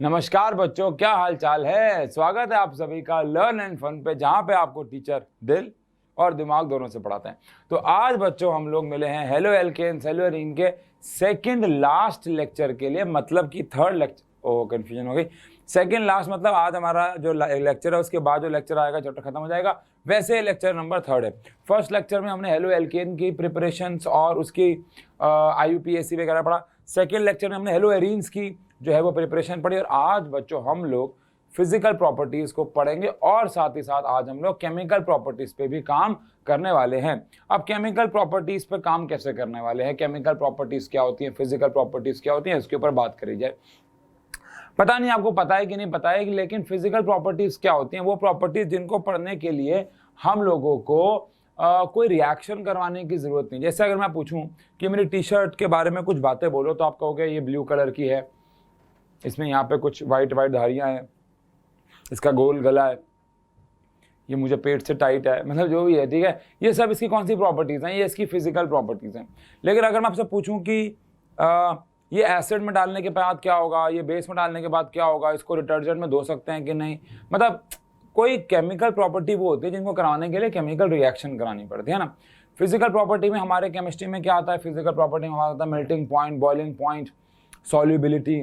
नमस्कार बच्चों, क्या हाल चाल है। स्वागत है आप सभी का लर्न एंड फन पे, जहां पे आपको टीचर दिल और दिमाग दोनों से पढ़ाते हैं। तो आज बच्चों हम लोग मिले हैं हेलो एल्केन्स हेलो एरीन के सेकंड लास्ट लेक्चर के लिए, मतलब कि थर्ड लेक्चर। ओह, कंफ्यूजन हो गई। सेकंड लास्ट मतलब आज हमारा जो लेक्चर है उसके बाद जो लेक्चर आएगा चैप्टर खत्म हो जाएगा। वैसे लेक्चर नंबर थर्ड है। फर्स्ट लेक्चर में हमने हेलो एल्केन की प्रिपरेशंस और उसकी IUPAC वगैरह पढ़ा। सेकेंड लेक्चर में हमने हेलो एरीन्स की जो है वो प्रिपरेशन पढ़ी। और आज बच्चों हम लोग फिजिकल प्रॉपर्टीज को पढ़ेंगे और साथ ही साथ आज हम लोग केमिकल प्रॉपर्टीज पे भी काम करने वाले हैं। अब केमिकल प्रॉपर्टीज पे काम कैसे करने वाले हैं, केमिकल प्रॉपर्टीज क्या होती हैं, फिजिकल प्रॉपर्टीज क्या होती हैं, इसके ऊपर बात करी जाए। पता नहीं आपको पता है कि नहीं पता है, लेकिन फिजिकल प्रॉपर्टीज क्या होती हैं, वो प्रॉपर्टीज जिनको पढ़ने के लिए हम लोगों को कोई रिएक्शन करवाने की जरूरत नहीं। जैसे अगर मैं पूछूं कि मेरी टी शर्ट के बारे में कुछ बातें बोलो, तो आप कहोगे ये ब्लू कलर की है, इसमें यहाँ पे कुछ वाइट धारियाँ हैं, इसका गोल गला है, ये मुझे पेट से टाइट है, मतलब जो भी है, ठीक है। ये सब इसकी कौन सी प्रॉपर्टीज़ हैं, ये इसकी फिजिकल प्रॉपर्टीज़ हैं। लेकिन अगर मैं आपसे पूछूं कि ये एसिड में डालने के बाद क्या होगा, ये बेस में डालने के बाद क्या होगा, इसको डिटर्जेंट में धो सकते हैं कि नहीं, मतलब कोई केमिकल प्रॉपर्टी वो होती है जिनको कराने के लिए केमिकल रिएक्शन करानी पड़ती है ना। फिजिकल प्रॉपर्टी में हमारे केमिस्ट्री में क्या आता है, फिजिकल प्रॉपर्टी में हमारा आता है melting point, boiling point, solubility,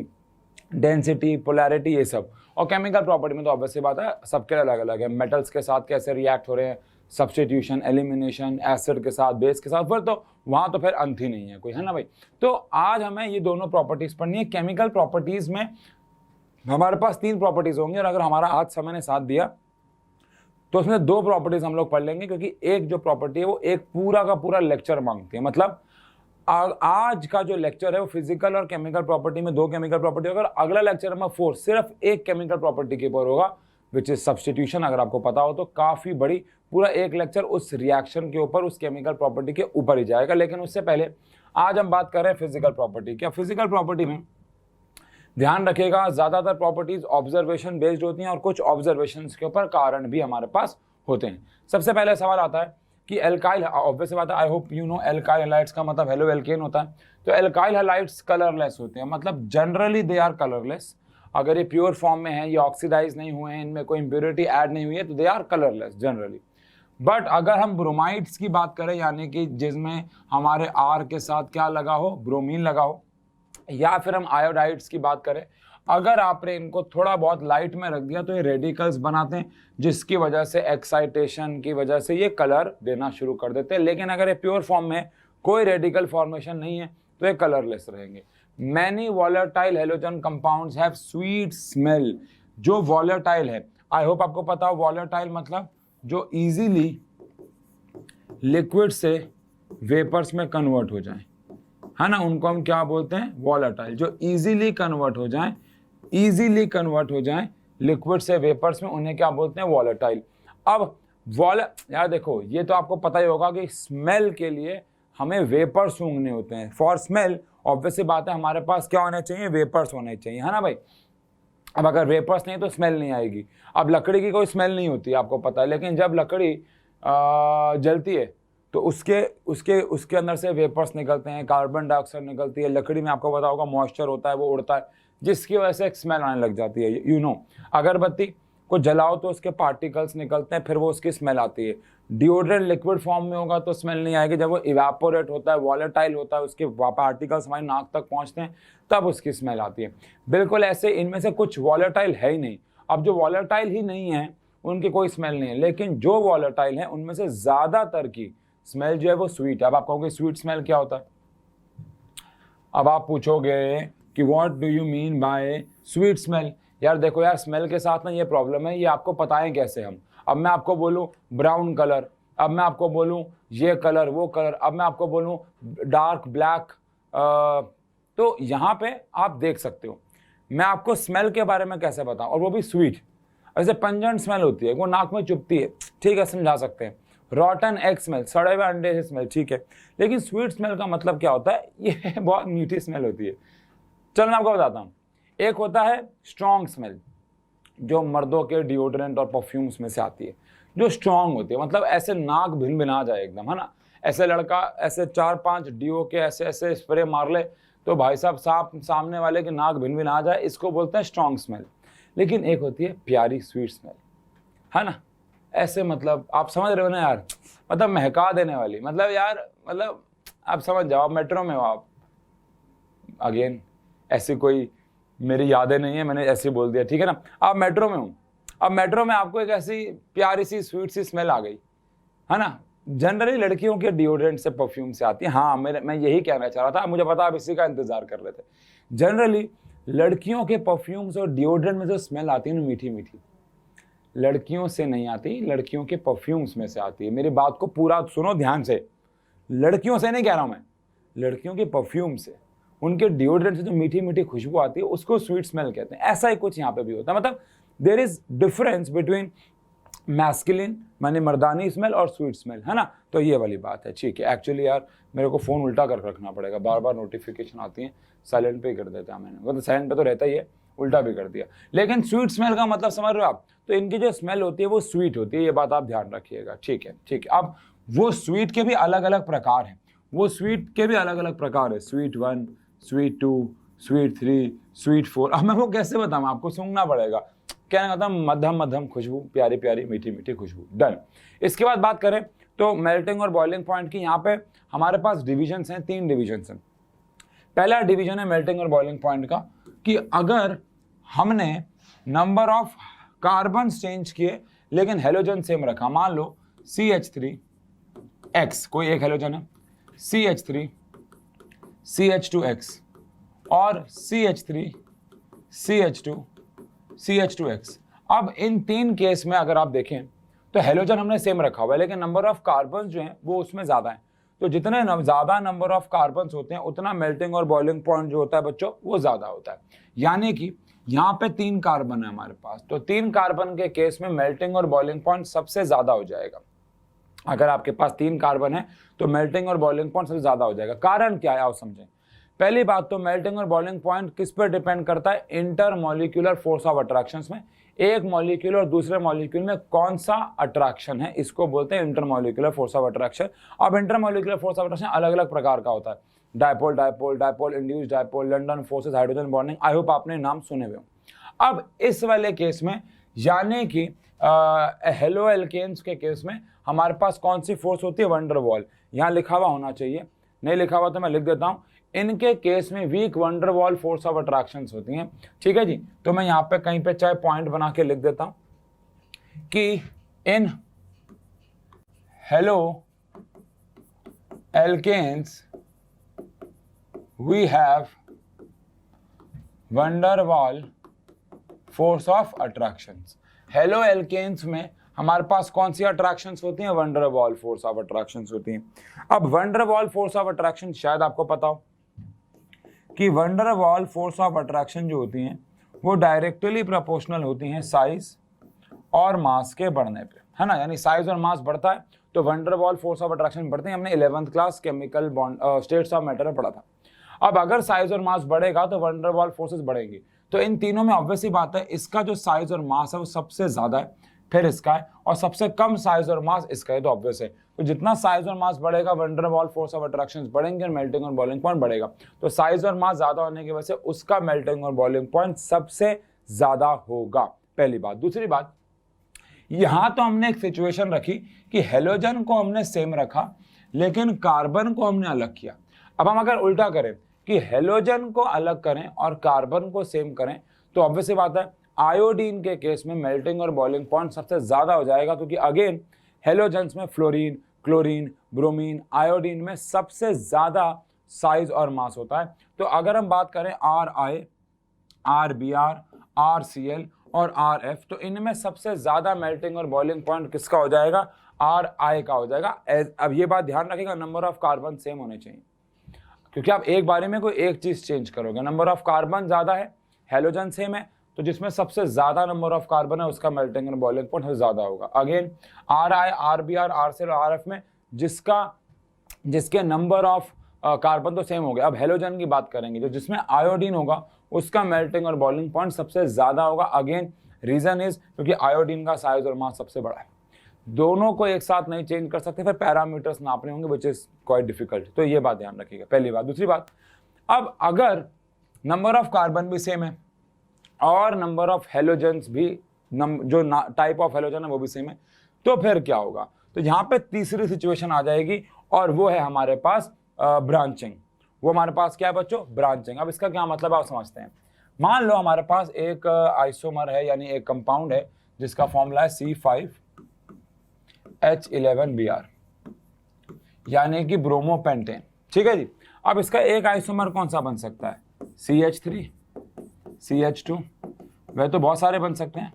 density, polarity, ये सब। और केमिकल प्रॉपर्टी में तो ऑब्वियसली बात है सबके अलग अलग है। मेटल्स के साथ कैसे रिएक्ट हो रहे हैं, सब्स्टिट्यूशन, एलिमिनेशन, एसिड के साथ, बेस के साथ, फिर तो वहाँ तो फिर अंत ही नहीं है कोई, है ना भाई। तो आज हमें ये दोनों प्रॉपर्टीज पढ़नी है। केमिकल प्रॉपर्टीज में हमारे पास 3 प्रॉपर्टीज होंगी, और अगर हमारा आज समय ने साथ दिया तो उसमें 2 प्रॉपर्टीज हम लोग पढ़ लेंगे, क्योंकि एक जो प्रॉपर्टी है वो एक पूरा का पूरा लेक्चर मांगती है। मतलब आज का जो लेक्चर है वो फिजिकल और केमिकल प्रॉपर्टी में 2 केमिकल प्रॉपर्टी होगा, अगला लेक्चर नंबर 4 सिर्फ एक केमिकल प्रॉपर्टी के ऊपर होगा, विच इज सब्स्टिट्यूशन। अगर आपको पता हो तो काफी बड़ी, पूरा एक लेक्चर उस रिएक्शन के ऊपर, उस केमिकल प्रॉपर्टी के ऊपर ही जाएगा। लेकिन उससे पहले आज हम बात कर रहे हैं फिजिकल प्रॉपर्टी। क्या फिजिकल प्रॉपर्टी में ध्यान रखिएगा, ज्यादातर प्रॉपर्टीज ऑब्जर्वेशन बेस्ड होती हैं और कुछ ऑब्जर्वेशंस के ऊपर कारण भी हमारे पास होते हैं। सबसे पहले सवाल आता है कि एल्काइल, ऑब्वियस बात है, I hope you know, alkyl halides का मतलब हेलो एल्केन होता है। तो एल्काइल हैलाइड्स कलरलेस होते हैं, मतलब जनरली दे आर कलरलेस। अगर ये प्योर फॉर्म में है, ये ऑक्सीडाइज नहीं हुए हैं, इनमें कोई इम्प्योरिटी ऐड नहीं हुई है, तो they are colourless generally. But अगर हम ब्रोमाइड्स की बात करें, यानी कि जिसमें हमारे आर के साथ क्या लगा हो, ब्रोमीन लगा हो, या फिर हम आयोडाइड्स की बात करें, अगर आपने इनको थोड़ा बहुत लाइट में रख दिया तो ये रेडिकल्स बनाते हैं, जिसकी वजह से एक्साइटेशन की वजह से ये कलर देना शुरू कर देते हैं। लेकिन अगर ये प्योर फॉर्म में कोई रेडिकल फॉर्मेशन नहीं है तो ये कलरलेस रहेंगे। Many volatile halogen compounds have sweet smell. जो वॉलेटाइल है, आई होप आपको पता हो, वॉलेटाइल मतलब जो इजीली लिक्विड से वेपर्स में कन्वर्ट हो जाए, है ना, उनको हम क्या बोलते हैं, वॉलेटाइल। जो इजीली कन्वर्ट हो जाए, लिक्विड से वेपर्स में, उन्हें क्या बोलते हैं, वॉलेटाइल। अब यार देखो, ये तो आपको पता ही होगा कि स्मेल के लिए हमें वेपर्स सूंघने होते हैं। फॉर स्मेल ऑब्वियसली बात है हमारे पास क्या होने चाहिए, वेपर्स होने चाहिए, है ना भाई। अब अगर वेपर्स नहीं तो स्मेल नहीं आएगी। अब लकड़ी की कोई स्मेल नहीं होती, आपको पता है, लेकिन जब लकड़ी जलती है तो उसके अंदर से वेपर्स निकलते हैं, कार्बन डाइऑक्साइड निकलती है। लकड़ी में आपको पता होगा मॉइस्चर होता है, वो उड़ता है, जिसकी वजह से एक स्मेल आने लग जाती है। यू नो, अगरबत्ती को जलाओ तो उसके पार्टिकल्स निकलते हैं, फिर वो उसकी स्मेल आती है। डिओड्रेंट लिक्विड फॉर्म में होगा तो स्मेल नहीं आएगी, जब वो इवेपोरेट होता है, वॉलेटाइल होता है, उसके पार्टिकल्स हमारी नाक तक पहुंचते हैं, तब उसकी स्मेल आती है। बिल्कुल ऐसे इनमें से कुछ वॉलेटाइल है ही नहीं। अब जो वॉलेटाइल ही नहीं है उनकी कोई स्मेल नहीं है, लेकिन जो वॉलेटाइल है उनमें से ज्यादातर की स्मेल जो है वो स्वीट है। अब आप कहोगे स्वीट स्मेल क्या होता है, अब आप पूछोगे कि what do you mean by sweet smell. यार देखो यार, स्मेल के साथ ना ये प्रॉब्लम है, ये आपको बताएं कैसे हम। अब मैं आपको बोलूं ब्राउन कलर, अब मैं आपको बोलूं ये कलर वो कलर, अब मैं आपको बोलूं डार्क ब्लैक, तो यहाँ पे आप देख सकते हो मैं आपको स्मेल के बारे में कैसे बताऊं, और वो भी स्वीट। ऐसे पंजेंट स्मेल होती है, वो नाक में चुभती है, ठीक है, समझा सकते हैं। रॉटन एग स्मेल, सड़े हुए अंडे से स्मेल, ठीक है। लेकिन स्वीट स्मेल का मतलब क्या होता है, ये बहुत मीठी स्मेल होती है। चलो मैं आपको बताता हूँ। एक होता है स्ट्रॉन्ग स्मेल, जो मर्दों के डिओड्रेंट और परफ्यूम्स में से आती है, जो स्ट्रॉन्ग होती है, मतलब ऐसे नाक भिन भिना जाए एकदम, है ना। ऐसे लड़का ऐसे 4-5 डीओ के ऐसे ऐसे स्प्रे मार ले तो भाई साहब सामने वाले की नाक भिन भिन आ जाए, इसको बोलते हैं स्ट्रॉन्ग स्मेल। लेकिन एक होती है प्यारी स्वीट स्मेल, है ना, ऐसे मतलब आप समझ रहे हो ना यार, मतलब महका देने वाली, मतलब यार मतलब आप समझ जाओ, आप मेट्रो में हो, आप अगेन ऐसी कोई मेरी यादें नहीं है, मैंने ऐसे बोल दिया, ठीक है ना, आप मेट्रो में हो, अब मेट्रो में आपको एक ऐसी प्यारी सी स्वीट सी स्मेल आ गई, है ना। जनरली लड़कियों के डिओड्रेंट से, परफ्यूम से आती है। हाँ, मैं यही कहना चाह रहा था, मुझे पता आप इसी का इंतजार कर रहे थे। जनरली लड़कियों के परफ्यूम से और डिओड्रेंट में जो स्मेल आती है ना, मीठी मीठी, लड़कियों से नहीं आती, लड़कियों के परफ्यूम्स में से आती है। मेरी बात को पूरा सुनो ध्यान से, लड़कियों से नहीं कह रहा हूं मैं, लड़कियों के परफ्यूम से, उनके डिओड्रेंट से जो मीठी मीठी खुशबू आती है उसको स्वीट स्मेल कहते हैं। ऐसा ही कुछ यहाँ पे भी होता है, मतलब there is difference between masculine माने मर्दानी स्मेल और स्वीट स्मेल, है ना। तो ये वाली बात है, ठीक है। एक्चुअली यार मेरे को फ़ोन उल्टा कर रखना पड़ेगा, बार बार नोटिफिकेशन आती है, साइलेंट पे कर देता मैंने, मतलब साइलेंट पे तो रहता ही है, उल्टा भी कर दिया। लेकिन स्वीट स्मेल का मतलब समझ रहे हो आप, तो इनकी जो स्मेल होती है वो स्वीट होती है, ये बात आप ध्यान रखिएगा, ठीक है, ठीक है। अब वो स्वीट के भी अलग अलग प्रकार हैं, वो स्वीट के भी अलग अलग प्रकार है, स्वीट 1, स्वीट 2, स्वीट 3, स्वीट 4। अब मैं वो कैसे बताऊँ आपको, सूंघना पड़ेगा। कहने का मध्यम मध्यम खुशबू, प्यारी प्यारी मीठी मीठी खुशबू, डन। इसके बाद बात करें तो मेल्टिंग और बॉइलिंग पॉइंट की, यहाँ पे हमारे पास डिविजन्स हैं, 3 डिविजन्स हैं। पहला डिवीजन है मेल्टिंग और बॉइलिंग पॉइंट का, कि अगर हमने नंबर ऑफ कार्बन चेंज किए लेकिन हेलोजन सेम रखा, मान लो CH3X कोई एक हेलोजन है, CH3 CH2X और CH3 CH2 CH2X। अब इन 3 केस में अगर आप देखें तो हेलोजन हमने सेम रखा हुआ है, लेकिन नंबर ऑफ कार्बन जो हैं वो उसमें ज़्यादा है। तो जितने ज़्यादा नंबर ऑफ कार्बन होते हैं उतना मेल्टिंग और बॉइलिंग पॉइंट जो होता है बच्चों वो ज़्यादा होता है। यानी कि यहाँ पे 3 कार्बन है हमारे पास, तो 3 कार्बन के केस में मेल्टिंग और बॉइलिंग पॉइंट सबसे ज़्यादा हो जाएगा। अगर आपके पास 3 कार्बन है तो मेल्टिंग और बॉइलिंग पॉइंट सबसे ज़्यादा हो जाएगा। कारण क्या है आओ समझें। पहली बात तो मेल्टिंग और बॉइलिंग पॉइंट किस पर डिपेंड करता है, इंटरमॉलिक्यूलर फोर्स ऑफ अट्रैक्शंस में। एक मॉलिक्यूल और दूसरे मॉलिक्यूल में कौन सा अट्रैक्शन है, इसको बोलते हैं इंटरमॉलिक्यूलर फोर्स ऑफ अट्रैक्शन। अब इंटरमॉलिक्यूलर फोर्स ऑफ अट्रैक्शन अलग अलग प्रकार का होता है, dipole dipole dipole induced dipole, London forces, hydrogen bonding. I hope आपने नाम सुने हुए हो। अब इस वाले केस में यानी कि हेलो एल्केन्स के केस में हमारे पास कौन सी फोर्स होती है, वंडर वॉल। यहाँ लिखा हुआ होना चाहिए, नहीं लिखा हुआ तो मैं लिख देता हूँ। इनके केस में weak van der Waals force of attractions होती हैं, ठीक है जी। तो मैं यहाँ पे कहीं पे चाहे पॉइंट बना के लिख देता हूँ कि in haloalkanes we have van der Waals force of attractions. Haloalkanes में हमारे पास कौन सी अट्रैक्शंस होती हैं, van der Waals force of attractions होती हैं। अब van der Waals force of attraction शायद आपको पता हो कि van der Waals force of attraction जो होती हैं वो डायरेक्टली प्रोपोर्शनल होती हैं साइज और मास के बढ़ने पे, है ना। यानी साइज और मास बढ़ता है तो wonder Waals force of attraction बढ़ते हैं। हमने 11th class chemical bound states of matter में पढ़ा था। अब अगर साइज और मास बढ़ेगा तो वंडर वॉल फोर्सेस बढ़ेंगी। तो इन तीनों में ऑब्वियसली बात है, इसका जो साइज और मास है वो सबसे ज्यादा है, फिर इसका है, और सबसे कम साइज और मास इसका है। तो ऑब्वियस है, तो जितना साइज और मास बढ़ेगा wonder Waals force of attraction बढ़ेंगे और मेल्टिंग और बॉइलिंग पॉइंट बढ़ेगा। तो साइज और मास ज्यादा होने की वजह से उसका मेल्टिंग और बॉइलिंग पॉइंट सबसे ज्यादा होगा, पहली बात। दूसरी बात, यहां तो हमने एक सिचुएशन रखी कि हेलोजन को हमने सेम रखा लेकिन कार्बन को हमने अलग किया। अब हम अगर उल्टा करें कि हेलोजन को अलग करें और कार्बन को सेम करें तो ऑब्वियसली बात है आयोडीन के केस में मेल्टिंग और बॉइलिंग पॉइंट सबसे ज्यादा हो जाएगा, क्योंकि अगेन हेलोजेंस में फ्लोरीन, क्लोरीन, ब्रोमीन, आयोडीन में सबसे ज्यादा साइज और मास होता है। तो अगर हम बात करें RI, RBr, RCl और RF, तो इनमें सबसे ज्यादा मेल्टिंग और बॉइलिंग पॉइंट किसका हो जाएगा, RI का हो जाएगा। अब ये बात ध्यान रखिएगा, नंबर ऑफ कार्बन सेम होने चाहिए, क्योंकि आप एक बारे में कोई एक चीज चेंज करोगे। नंबर ऑफ कार्बन ज्यादा है, हेलोजन सेम है, तो जिसमें सबसे ज्यादा नंबर ऑफ कार्बन है उसका मेल्टिंग और बॉइलिंग पॉइंट ज्यादा होगा। अगेन RI, RBr, RCl और RF में जिसके नंबर ऑफ कार्बन तो सेम हो गए। अब हेलोजन की बात करेंगे, जो जिसमें आयोडीन होगा उसका मेल्टिंग और बॉइलिंग पॉइंट सबसे ज्यादा होगा। अगेन रीजन इज क्योंकि आयोडीन का साइज और मास सबसे बड़ा है। दोनों को एक साथ नहीं चेंज कर सकते, फिर पैरामीटर्स नापने होंगे विच इज क्वाइट डिफिकल्ट। तो ये बात ध्यान रखिएगा, पहली बात। दूसरी बात, अब अगर नंबर ऑफ कार्बन भी सेम है और नंबर ऑफ हेलोजन्स भी जो टाइप ऑफ हेलोजन है वो भी सेम है, तो फिर क्या होगा? तो यहाँ पे तीसरी सिचुएशन आ जाएगी और वो है हमारे पास ब्रांचिंग। वो हमारे पास क्या है बच्चों? ब्रांचिंग। अब इसका क्या मतलब आप समझते हैं। मान लो हमारे पास एक आइसोमर है, यानी एक कंपाउंड है जिसका फॉर्मूला है C5H11Br, यानी कि ब्रोमोपेंटेन। ठीक है जी। अब इसका एक आइसोमर कौन सा बन सकता है? CH3, CH2, वह तो बहुत सारे बन सकते हैं।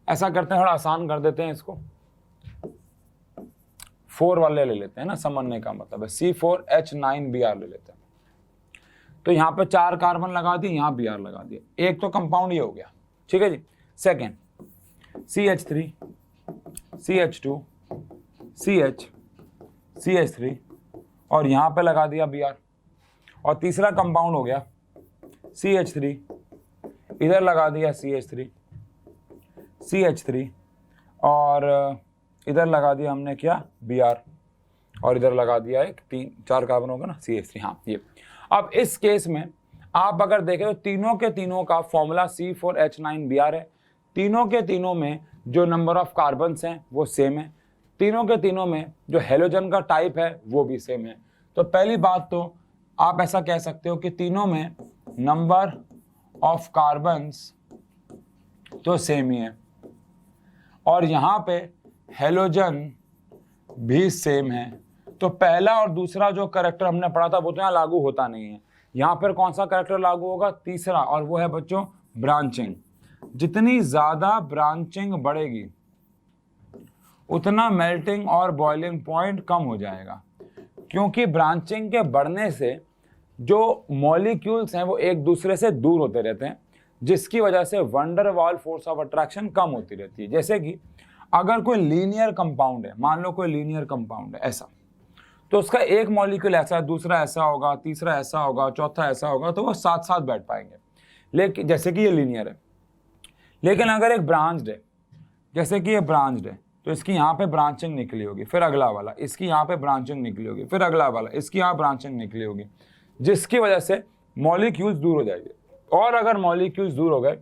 ऐसा करते हैं, थोड़ा आसान कर देते हैं इसको, 4 वाले ले लेते हैं ना, समझने का मतलब है C4H9Br ले लेते हैं। तो यहाँ पे 4 कार्बन लगा दिए, यहाँ Br लगा दिए, एक तो कंपाउंड ये हो गया। ठीक है जी। Second CH3, CH2, CH, CH3 और यहाँ पे लगा दिया Br। और तीसरा कंपाउंड हो गया CH3, इधर लगा दिया CH3, CH3 और इधर लगा दिया हमने क्या? Br। और इधर लगा दिया एक 4 कार्बन होगा ना, CH3। हाँ ये। अब इस केस में आप अगर देखें तो तीनों के तीनों का फॉर्मूला C4H9Br है। तीनों के तीनों में जो नंबर ऑफ कार्बन्स हैं वो सेम है। तीनों के तीनों में जो हेलोजन का टाइप है वो भी सेम है। तो पहली बात तो आप ऐसा कह सकते हो कि तीनों में नंबर ऑफ कार्बन्स तो सेम ही है और यहाँ पे हेलोजन भी सेम है। तो पहला और दूसरा जो कैरेक्टर हमने पढ़ा था वो तो यहाँ लागू होता नहीं है। यहाँ पर कौन सा कैरेक्टर लागू होगा? तीसरा, और वो है बच्चों ब्रांचिंग। जितनी ज्यादा ब्रांचिंग बढ़ेगी उतना मेल्टिंग और बॉइलिंग पॉइंट कम हो जाएगा, क्योंकि ब्रांचिंग के बढ़ने से जो मॉलिक्यूल्स हैं वो एक दूसरे से दूर होते रहते हैं, जिसकी वजह से van der Waals force of attraction कम होती रहती है। जैसे कि अगर कोई लीनियर कंपाउंड है, मान लो कोई लीनियर कंपाउंड है ऐसा, तो उसका एक मॉलिक्यूल ऐसा है, दूसरा ऐसा होगा, तीसरा ऐसा होगा, चौथा ऐसा होगा, तो वो साथ साथ बैठ पाएंगे। लेकिन जैसे कि ये लीनियर है। लेकिन अगर एक ब्रांच्ड है, जैसे कि ये ब्रांच्ड है, तो इसकी यहाँ पे ब्रांचिंग निकली होगी, फिर अगला वाला, इसकी यहाँ पे ब्रांचिंग निकली होगी, फिर अगला वाला, इसकी यहाँ ब्रांचिंग निकली होगी, जिसकी वजह से मॉलिक्यूल्स दूर हो जाएंगे। और अगर मॉलिक्यूल्स दूर हो गए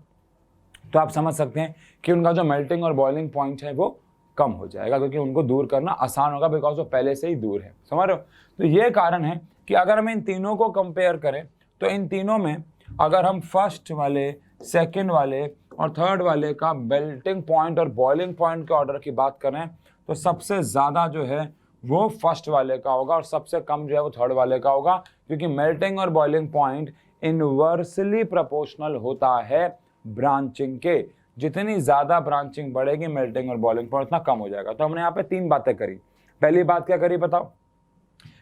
तो आप समझ सकते हैं कि उनका जो मेल्टिंग और बॉइलिंग पॉइंट है वो कम हो जाएगा, क्योंकि उनको दूर करना आसान होगा, बिकॉज वो पहले से ही दूर है। समझ रहे हो? तो ये कारण है कि अगर हम इन तीनों को कंपेयर करें तो इन तीनों में अगर हम फर्स्ट वाले, सेकेंड वाले और थर्ड वाले का मेल्टिंग पॉइंट और बॉइलिंग पॉइंट के ऑर्डर की बात करें तो सबसे ज़्यादा जो है वो फर्स्ट वाले का होगा और सबसे कम जो है वो थर्ड वाले का होगा, क्योंकि मेल्टिंग और बॉइलिंग पॉइंट इनवर्सली प्रोपोर्शनल होता है ब्रांचिंग के। जितनी ज़्यादा ब्रांचिंग बढ़ेगी मेल्टिंग और बॉइलिंग पॉइंट उतना कम हो जाएगा। तो हमने यहाँ पे 3 बातें करी। पहली बात क्या करी बताओ?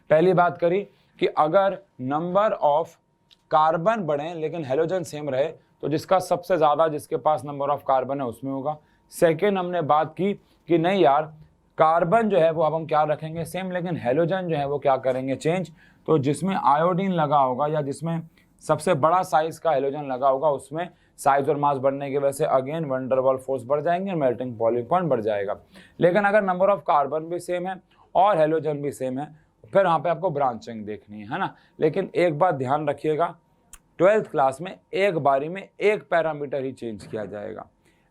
पहली बात करी कि अगर नंबर ऑफ कार्बन बढ़े लेकिन हेलोजन सेम रहे तो जिसका सबसे ज़्यादा, जिसके पास नंबर ऑफ कार्बन है उसमें होगा। सेकेंड हमने बात की कि नहीं यार, कार्बन जो है वो अब हम क्या रखेंगे सेम, लेकिन हेलोजन जो है वो क्या करेंगे चेंज। तो जिसमें आयोडीन लगा होगा या जिसमें सबसे बड़ा साइज का हेलोजन लगा होगा उसमें साइज और मास बढ़ने की वजह से अगेन वंडर वॉल फोर्स बढ़ जाएंगे, मेल्टिंग बॉइलिंग पॉइंट बढ़ जाएगा। लेकिन अगर नंबर ऑफ कार्बन भी सेम है और हेलोजन भी सेम है फिर यहाँ पे आपको ब्रांचिंग देखनी है ना। लेकिन एक बात ध्यान रखिएगा, 12th क्लास में एक बारी में एक पैरामीटर ही चेंज किया जाएगा।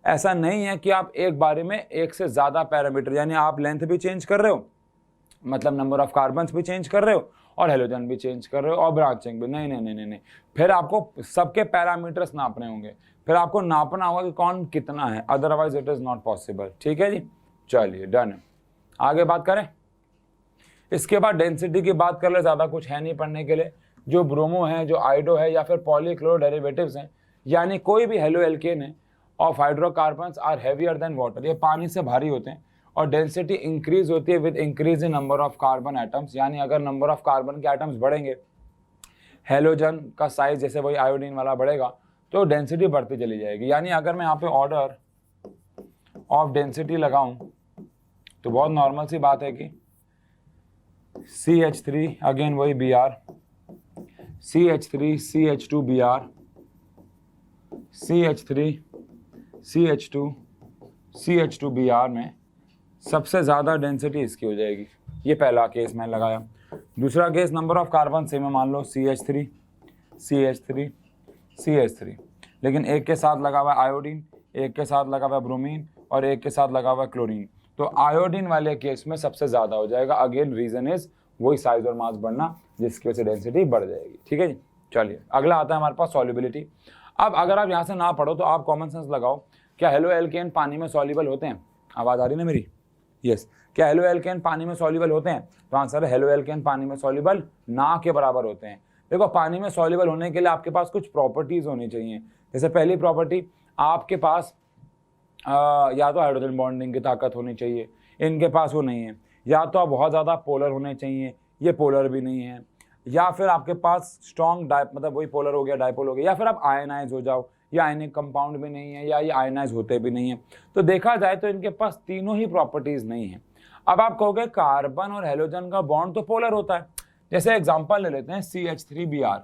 ऐसा नहीं है कि आप एक बारी में एक से ज़्यादा पैरामीटर, यानी आप लेंथ भी चेंज कर रहे हो, मतलब नंबर ऑफ कार्बन्स भी चेंज कर रहे हो और हेलोजन भी चेंज कर रहे हो और ब्रांचिंग भी। नहीं नहीं नहीं नहीं नहीं, फिर आपको सबके पैरामीटर्स नापने होंगे, फिर आपको नापना होगा कि कौन कितना है, otherwise it is not possible. ठीक है जी, चलिए डन है। आगे बात करें, इसके बाद डेंसिटी की बात कर ले, ज़्यादा कुछ है नहीं पढ़ने के लिए। जो ब्रोमो है, जो आइडो है या फिर पॉलीक्लोरो डेरिवेटिव्स हैं, यानी कोई भी हेलो एल्केन है of hydrocarbons are heavier than water, ये पानी से भारी होते हैं और डेंसिटी इंक्रीज होती है with increase in number of carbon atoms. यानी अगर नंबर ऑफ कार्बन के एटम्स बढ़ेंगे, हेलोजन का साइज जैसे वही आयोडीन वाला बढ़ेगा तो डेंसिटी बढ़ती चली जाएगी। यानी अगर मैं यहाँ पे ऑर्डर ऑफ डेंसिटी लगाऊं तो बहुत नॉर्मल सी बात है कि CH3 अगेन वही Br, CH3 CH2 Br, CH3 CH2 CH2 Br में सबसे ज़्यादा डेंसिटी इसकी हो जाएगी। ये पहला केस मैंने लगाया। दूसरा case number of carbon same है, मान लो CH3 CH3 CH3, लेकिन एक के साथ लगा हुआ है आयोडीन, एक के साथ लगा हुआ है ब्रोमीन और एक के साथ लगा हुआ है क्लोरीन। तो आयोडीन वाले केस में सबसे ज़्यादा हो जाएगा। अगेन रीजन इज वही साइज और मास बढ़ना, जिसकी वजह से डेंसिटी बढ़ जाएगी। ठीक है जी, चलिए अगला आता है हमारे पास सॉल्युबिलिटी। अब अगर आप यहाँ से ना पढ़ो तो आप कॉमन सेंस लगाओ, क्या हेलो एल्केन पानी में सॉल्युबल होते हैं? आवाज़ आ रही ना मेरी? यस। क्या हेलो एल्केन पानी में सॉल्युबल होते हैं? तो आंसर है हेलो एल्केन पानी में सॉल्युबल ना के बराबर होते हैं। देखो, पानी में सॉल्युबल होने के लिए आपके पास कुछ प्रॉपर्टीज होनी चाहिए। जैसे पहली प्रॉपर्टी, आपके पास या तो हाइड्रोजन बॉन्डिंग की ताकत होनी चाहिए, इनके पास वो नहीं है। या तो आप बहुत ज़्यादा पोलर होने चाहिए, ये पोलर भी नहीं है। या फिर आपके पास स्ट्रॉन्ग मतलब वही पोलर हो गया, डायपोल हो गया। या फिर आप आयनाइज हो जाओ, या आयनिक कंपाउंड भी नहीं है, या ये आयनाइज होते भी नहीं है। तो देखा जाए तो इनके पास तीनों ही प्रॉपर्टीज नहीं है। अब आप कहोगे कार्बन और हेलोजन का बॉन्ड तो पोलर होता है। जैसे एग्जांपल ले लेते हैं CH3Br।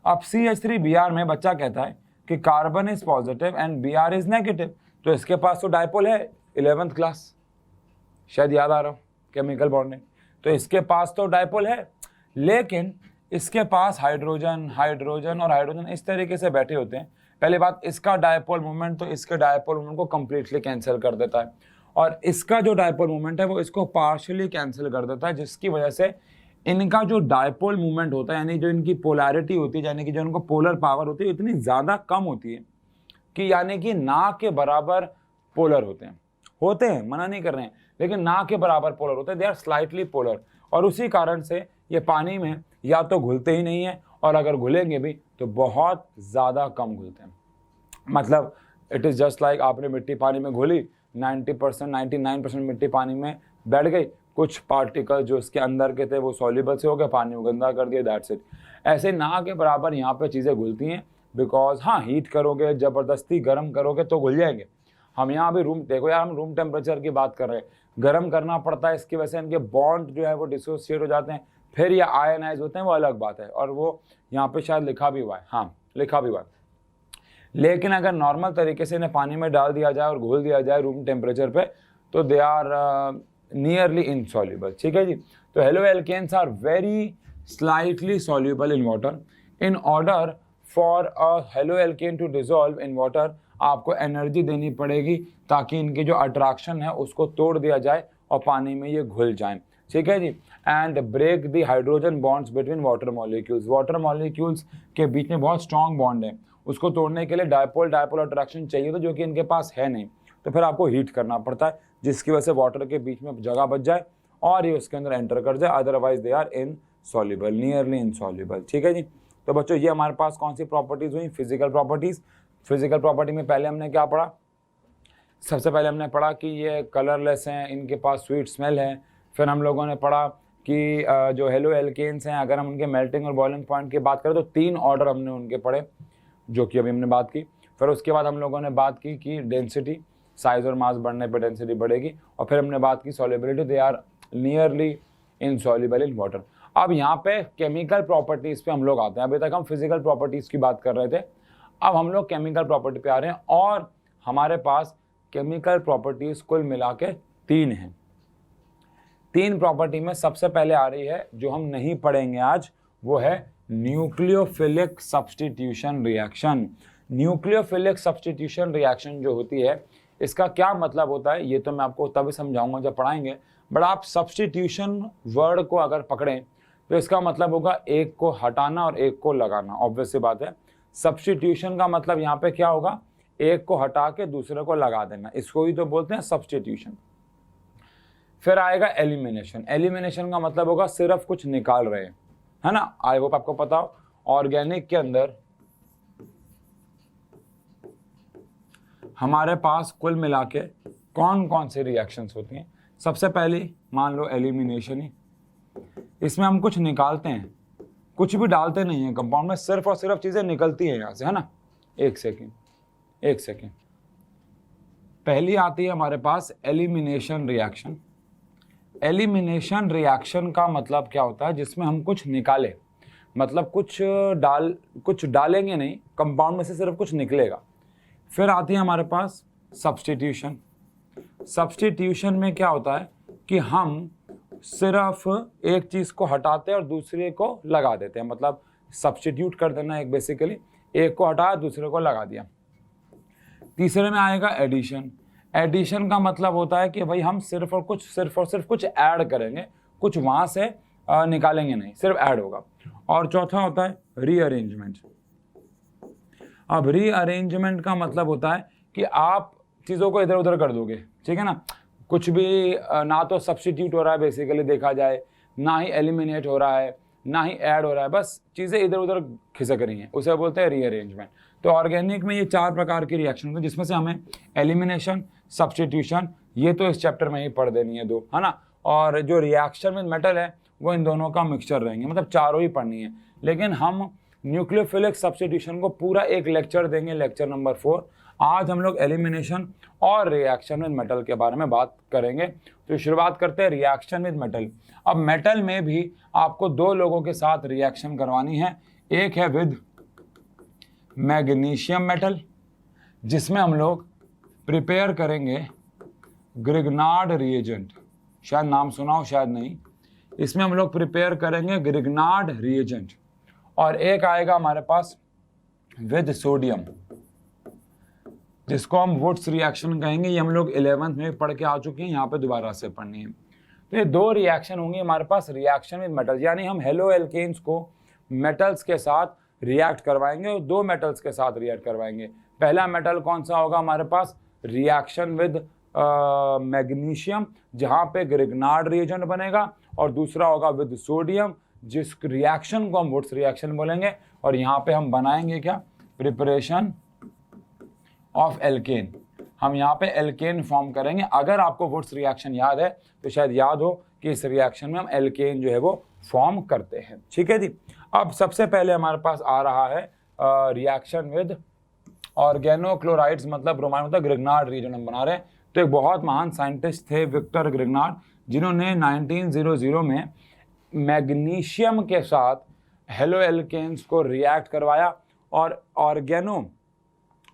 अब CH3Br में बच्चा कहता है कि carbon is positive and Br is negative. तो इसके पास तो डायपोल है, 11th क्लास, शायद याद आ रहा हो, केमिकल बॉन्डिंग। तो इसके पास तो डायपोल है, लेकिन इसके पास हाइड्रोजन हाइड्रोजन और हाइड्रोजन इस तरीके से बैठे होते हैं। पहली बात, इसका डायपोल मोमेंट तो इसके डायपोल मोमेंट को कंप्लीटली कैंसिल कर देता है, और इसका जो डायपोल मोमेंट है वो इसको पार्शियली कैंसिल कर देता है, जिसकी वजह से इनका जो डायपोल मूवमेंट होता है, यानी जो इनकी पोलैरिटी होती है, यानी कि जो इनको पोलर पावर होती है, इतनी ज़्यादा कम होती है कि यानी कि ना के बराबर पोलर होते हैं, मना नहीं कर रहे हैं, लेकिन ना के बराबर पोलर होते हैं। दे आर स्लाइटली पोलर, और उसी कारण से ये पानी में या तो घुलते ही नहीं है, और अगर घुलेंगे भी तो बहुत ज़्यादा कम घुलते हैं। मतलब इट इज़ जस्ट लाइक आपने मिट्टी पानी में घोली, 90% 99% मिट्टी पानी में बैठ गई, कुछ पार्टिकल जो इसके अंदर के थे वो सॉल्युबल से हो गए, पानी को गंदा कर दिया, दैट्स इट। ऐसे ना के बराबर यहाँ पे चीज़ें घुलती हैं, बिकॉज हाँ, हीट करोगे, ज़बरदस्ती गर्म करोगे तो घुल जाएंगे। हम यहाँ अभी रूम, देखो यार, हम रूम टेम्परेचर की बात कर रहे हैं, गर्म करना पड़ता है, इसकी वजह से इनके बॉन्ड जो है वो डिसोसिएट हो जाते हैं, फिर ये आयनाइज होते हैं, वो अलग बात है, और वो यहाँ पे शायद लिखा भी हुआ है, हाँ लिखा भी हुआ है। लेकिन अगर नॉर्मल तरीके से इन्हें पानी में डाल दिया जाए और घोल दिया जाए रूम टेम्परेचर पे, तो दे आर नियरली इनसॉल्युबल। ठीक है जी। तो haloalkanes are very slightly soluble in water. In order for a haloalkane to dissolve in water, आपको एनर्जी देनी पड़ेगी ताकि इनकी जो अट्रैक्शन है उसको तोड़ दिया जाए और पानी में ये घुल जाएं। ठीक है जी। And break the hydrogen bonds between water molecules. Water molecules के बीच में बहुत स्ट्रॉन्ग बॉन्ड है, उसको तोड़ने के लिए डायपोल डायपोल अट्रैक्शन चाहिए, तो जो कि इनके पास है नहीं, तो फिर आपको हीट करना पड़ता है, जिसकी वजह से वाटर के बीच में जगह बच जाए और ये उसके अंदर एंटर कर जाए। Otherwise they are insoluble, nearly insoluble. ठीक है जी। तो बच्चों, ये हमारे पास कौन सी प्रॉपर्टीज हुई? Physical properties. फिजिकल प्रॉपर्टी में पहले हमने क्या पढ़ा? सबसे पहले हमने पढ़ा कि ये कलरलेस हैं, इनके पास स्वीट स्मेल है। फिर हम लोगों ने पढ़ा कि जो हेलो एल्केन्स हैं, अगर हम उनके मेल्टिंग और बॉइलिंग पॉइंट की बात करें तो 3 ऑर्डर हमने उनके पढ़े, जो कि अभी हमने बात की। फिर उसके बाद हम लोगों ने बात की कि डेंसिटी, साइज और मास बढ़ने पर डेंसिटी बढ़ेगी, और फिर हमने बात की solubility, they are nearly insoluble in water. अब यहाँ पे केमिकल प्रॉपर्टीज़ पे हम लोग आते हैं। अभी तक हम फिजिकल प्रॉपर्टीज़ की बात कर रहे थे, अब हम लोग केमिकल प्रॉपर्टी पे आ रहे हैं, और हमारे पास केमिकल प्रॉपर्टीज़ कुल मिला के 3 हैं। 3 प्रॉपर्टी में सबसे पहले आ रही है, जो हम नहीं पढ़ेंगे आज, वो है nucleophilic substitution reaction. Nucleophilic substitution reaction जो होती है, इसका क्या मतलब होता है ये तो मैं आपको तभी समझाऊंगा जब पढ़ाएंगे, बट आप सब्स्टिट्यूशन वर्ड को अगर पकड़ें तो इसका मतलब होगा एक को हटाना और एक को लगाना। ऑब्वियस सी बात है, सब्स्टिट्यूशन का मतलब यहाँ पे क्या होगा? एक को हटा के दूसरे को लगा देना, इसको ही तो बोलते हैं सब्स्टिट्यूशन। फिर आएगा एलिमिनेशन। एलिमिनेशन का मतलब होगा सिर्फ कुछ निकाल रहे हैं, है ना। आई होप आपको पता हो, ऑर्गेनिक के अंदर हमारे पास कुल मिला के कौन कौन से रिएक्शंस होती हैं। सबसे पहली मान लो एलिमिनेशन ही, इसमें हम कुछ निकालते हैं, कुछ भी डालते नहीं हैं कंपाउंड में, सिर्फ और सिर्फ चीज़ें निकलती हैं यहाँ से, है ना। एक सेकेंड। पहली आती है हमारे पास एलिमिनेशन रिएक्शन। एलिमिनेशन रिएक्शन का मतलब क्या होता है? जिसमें हम कुछ निकाले, मतलब कुछ डालेंगे नहीं कंपाउंड में से, सिर्फ कुछ निकलेगा। फिर आती है हमारे पास सब्स्टिट्यूशन। सब्स्टिट्यूशन में क्या होता है कि हम सिर्फ एक चीज़ को हटाते हैं और दूसरे को लगा देते हैं, मतलब सब्स्टिट्यूट कर देना, एक बेसिकली एक को हटाया दूसरे को लगा दिया। तीसरे में आएगा एडिशन। एडिशन का मतलब होता है कि भाई हम सिर्फ और सिर्फ कुछ ऐड करेंगे, कुछ वहाँ से निकालेंगे नहीं, सिर्फ ऐड होगा। और चौथा होता है रीअरेंजमेंट। अब रीअरेंजमेंट का मतलब होता है कि आप चीज़ों को इधर उधर कर दोगे, ठीक है ना, कुछ भी ना तो सब्स्टिट्यूट हो रहा है बेसिकली देखा जाए, ना ही एलिमिनेट हो रहा है, ना ही ऐड हो रहा है, बस चीज़ें इधर उधर खिसक रही हैं, उसे बोलते हैं रीअरेंजमेंट। तो ऑर्गेनिक में ये 4 प्रकार की रिएक्शन होते हैं, जिसमें से हमें एलिमिनेशन, सब्स्टिट्यूशन, ये तो इस चैप्टर में ही पढ़ देनी है 2, है ना, और जो रिएक्शन विद मेटल है वो इन दोनों का मिक्सचर रहेंगे, मतलब चारों ही पढ़नी है। लेकिन हम न्यूक्लियोफिलिक सब्स्टिट्यूशन को पूरा एक लेक्चर देंगे, लेक्चर नंबर 4। आज हम लोग एलिमिनेशन और रिएक्शन विद मेटल के बारे में बात करेंगे। तो शुरुआत करते हैं रिएक्शन विद मेटल। अब मेटल में भी आपको 2 लोगों के साथ रिएक्शन करवानी है। एक है विद मैग्नीशियम मेटल, जिसमें हम लोग प्रिपेयर करेंगे ग्रिग्नार्ड रिएजेंट, शायद नाम सुना हो शायद नहीं, इसमें हम लोग प्रिपेयर करेंगे ग्रिग्नार्ड रिएजेंट। और एक आएगा हमारे पास विद सोडियम, जिसको हम वुड्स रिएक्शन कहेंगे। ये हम लोग 11th में पढ़ के आ चुके हैं, यहाँ पे दोबारा से पढ़नी है। तो ये 2 रिएक्शन होंगी हमारे पास रिएक्शन विद मेटल्स, यानी हम हेलो एल्केन्स को मेटल्स के साथ रिएक्ट करवाएंगे और 2 मेटल्स के साथ रिएक्ट करवाएंगे। पहला मेटल कौन सा होगा हमारे पास, रिएक्शन विद मैग्नीशियम, जहाँ पे ग्रिग्नार्ड रिएजेंट बनेगा, और दूसरा होगा विद सोडियम, जिस रिएक्शन को हम वुड्स रिएक्शन बोलेंगे। और यहाँ पे हम बनाएंगे क्या, प्रिपरेशन ऑफ एल्केन। हम यहाँ पे एल्केन फॉर्म करेंगे। अगर आपको वुड्स रिएक्शन याद है तो शायद याद हो कि इस रिएक्शन में हम एल्केन जो है वो फॉर्म करते हैं, ठीक है जी। अब सबसे पहले हमारे पास आ रहा है रिएक्शन विद ऑर्गेनोक्लोराइड्स, मतलब ब्रोमाइड, मतलब ग्रिग्नार्ड रिएजेंट हम बना रहे हैं। तो एक बहुत महान साइंटिस्ट थे विक्टर ग्रिग्नार्ड, जिन्होंने 1900 में मैग्नीशियम के साथ हेलो एल्केन्स को रिएक्ट करवाया और ऑर्गेनो